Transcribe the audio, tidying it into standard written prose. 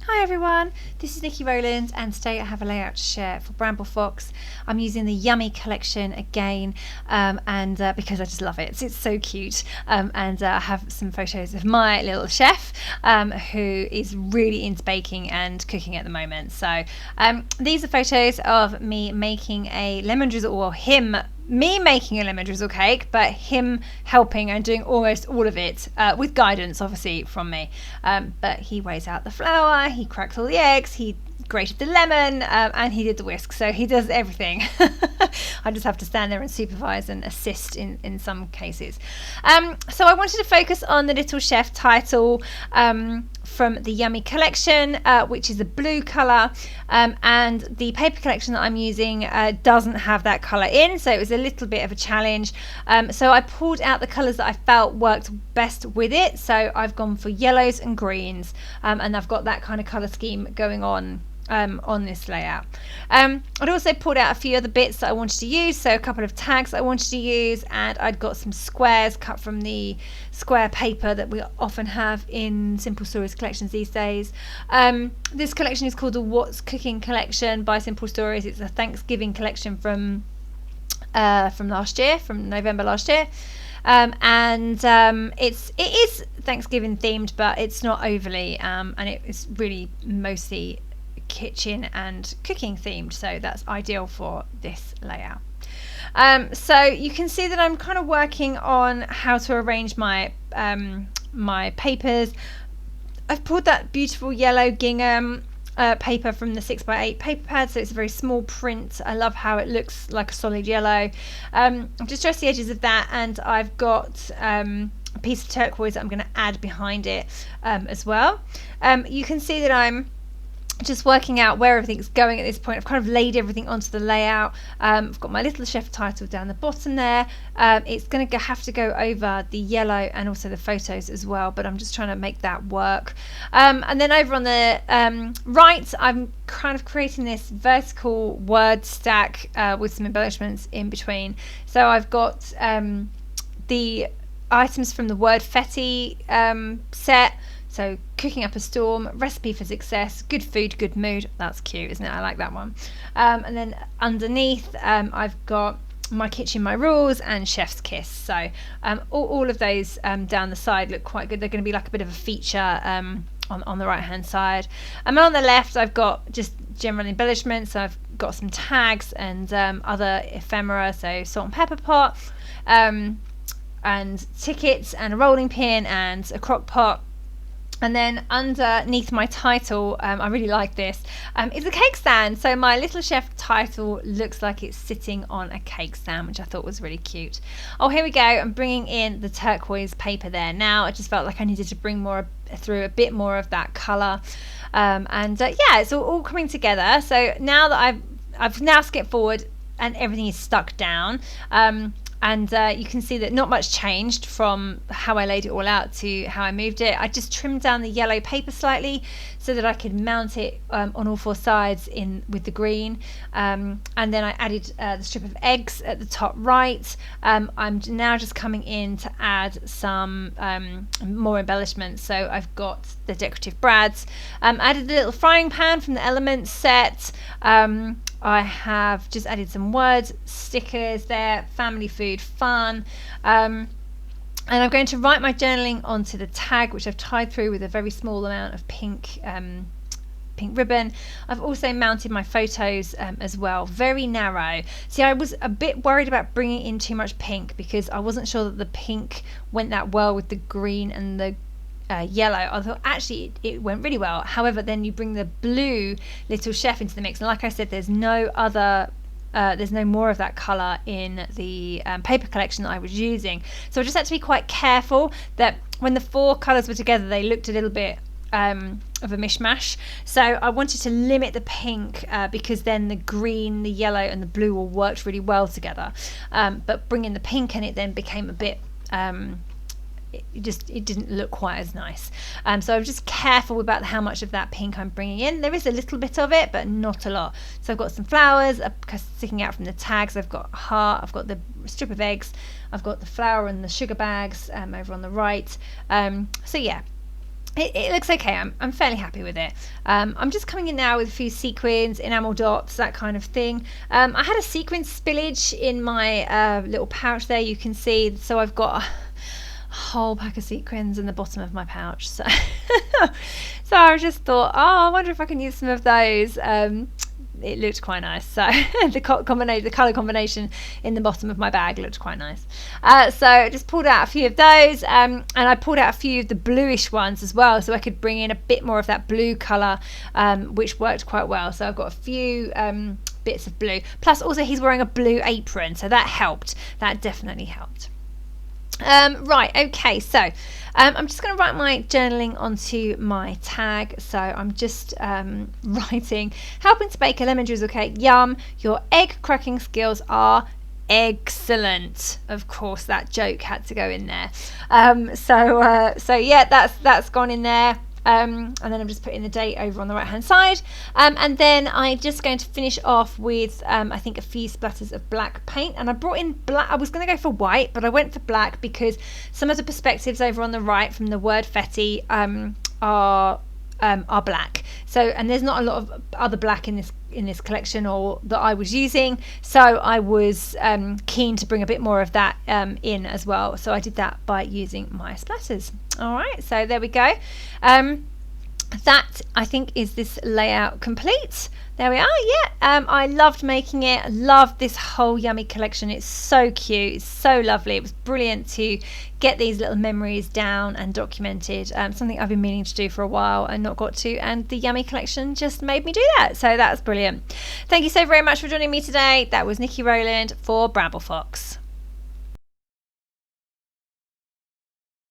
Hi everyone, this is Nikki Rowland and today I have a layout to share for Bramble Fox. I'm using the Yummy collection again because I just love it. It's so cute and I have some photos of my little chef who is really into baking and cooking at the moment. So these are photos of me making a lemon drizzle, or me making a lemon drizzle cake, but him helping and doing almost all of it with guidance obviously from me, but he weighs out the flour, he cracks all the eggs, he grated the lemon, and he did the whisk, so he does everything. I just have to stand there and supervise and assist in some cases. So I wanted to focus on the Little Chef title from the Yummy collection, which is a blue colour, and the paper collection that I'm using doesn't have that colour in, so it was a little bit of a challenge. So I pulled out the colours that I felt worked best with it, so I've gone for yellows and greens, and I've got that kind of colour scheme going on this layout. I'd also pulled out a few other bits that I wanted to use, so a couple of tags I wanted to use, and I'd got some squares cut from the square paper that we often have in Simple Stories collections these days. This collection is called the What's Cooking collection by Simple Stories. It's a Thanksgiving collection from last year, from November last year. It is Thanksgiving themed, but it's not overly, and it is really mostly kitchen and cooking themed, so that's ideal for this layout. So you can see that I'm kind of working on how to arrange my my papers. I've pulled that beautiful yellow gingham paper from the 6x8 paper pad, so it's a very small print. I love how it looks like a solid yellow. I've just dressed the edges of that, and I've got a piece of turquoise that I'm going to add behind it as well. You can see that I'm just working out where everything's going at this point. I've kind of laid everything onto the layout. I've got my Little Chef title down the bottom there. It's going to have to go over the yellow and also the photos as well, but I'm just trying to make that work. And then over on the right, I'm kind of creating this vertical word stack with some embellishments in between. So I've got the items from the Wordfetti set. So cooking up a storm, recipe for success, good food, good mood. That's cute, isn't it? I like that one. And then underneath, I've got my kitchen, my rules, and chef's kiss. So all of those down the side look quite good. They're going to be like a bit of a feature on the right hand side. And on the left, I've got just general embellishments. So I've got some tags and other ephemera, so salt and pepper pot, and tickets, and a rolling pin, and a crock pot. And then underneath my title, I really like this, is a cake stand. So my Little Chef title looks like it's sitting on a cake stand, which I thought was really cute. Oh, here we go. I'm bringing in the turquoise paper there. Now I just felt like I needed to bring through a bit more of that colour. Yeah, it's all coming together. So now that I've now skipped forward and everything is stuck down. You can see that not much changed from how I laid it all out to how I moved it. I just trimmed down the yellow paper slightly so that I could mount it on all four sides with the green. And then I added the strip of eggs at the top right. I'm now just coming in to add some more embellishments. So I've got the decorative brads. Added the little frying pan from the Elements set. I have just added some words, stickers there, family food, fun. And I'm going to write my journaling onto the tag, which I've tied through with a very small amount of pink ribbon. I've also mounted my photos as well, very narrow. See, I was a bit worried about bringing in too much pink because I wasn't sure that the pink went that well with the green and the yellow. I thought actually it went really well. However, then you bring the blue Little Chef into the mix, and like I said, there's no more of that colour in the paper collection that I was using. So I just had to be quite careful that when the four colours were together, they looked a little bit of a mishmash. So I wanted to limit the pink because then the green, the yellow, and the blue all worked really well together. But bringing the pink in, it then became a bit it didn't look quite as nice. So I'm just careful about how much of that pink I'm bringing in. There is a little bit of it, but not a lot. So I've got some flowers sticking out from the tags. I've got a heart. I've got the strip of eggs. I've got the flour and the sugar bags over on the right. So yeah, it looks okay. I'm fairly happy with it. I'm just coming in now with a few sequins, enamel dots, that kind of thing. I had a sequin spillage in my little pouch there, you can see. So I've got a whole pack of sequins in the bottom of my pouch. So, so I just thought, oh, I wonder if I can use some of those. It looked quite nice. So the colour combination in the bottom of my bag looked quite nice. So I just pulled out a few of those, and I pulled out a few of the bluish ones as well, so I could bring in a bit more of that blue colour, which worked quite well. So I've got a few bits of blue. Plus also he's wearing a blue apron, so that helped. That definitely helped. Right, okay, so I'm just going to write my journaling onto my tag. So I'm just writing, helping to bake a lemon drizzle cake, yum, your egg cracking skills are egg-cellent. Of course, that joke had to go in there. So yeah, that's gone in there. And then I'm just putting the date over on the right hand side, and then I'm just going to finish off with I think a few splatters of black paint. And I brought in black. I was going to go for white, but I went for black because some of the perspectives over on the right from the Wordfetti are black. So, and there's not a lot of other black in this collection, or that I was using, so I was keen to bring a bit more of that in as well. So I did that by using my splatters. All right, so there we go. That I think is this layout complete. There we are. Yeah, I loved making it. I love this whole Yummy collection. It's so cute. It's so lovely. It was brilliant to get these little memories down and documented. Something I've been meaning to do for a while and not got to, and the Yummy collection just made me do that. So that's brilliant. Thank you so very much for joining me today. That was Nikki Rowland for Bramble Fox.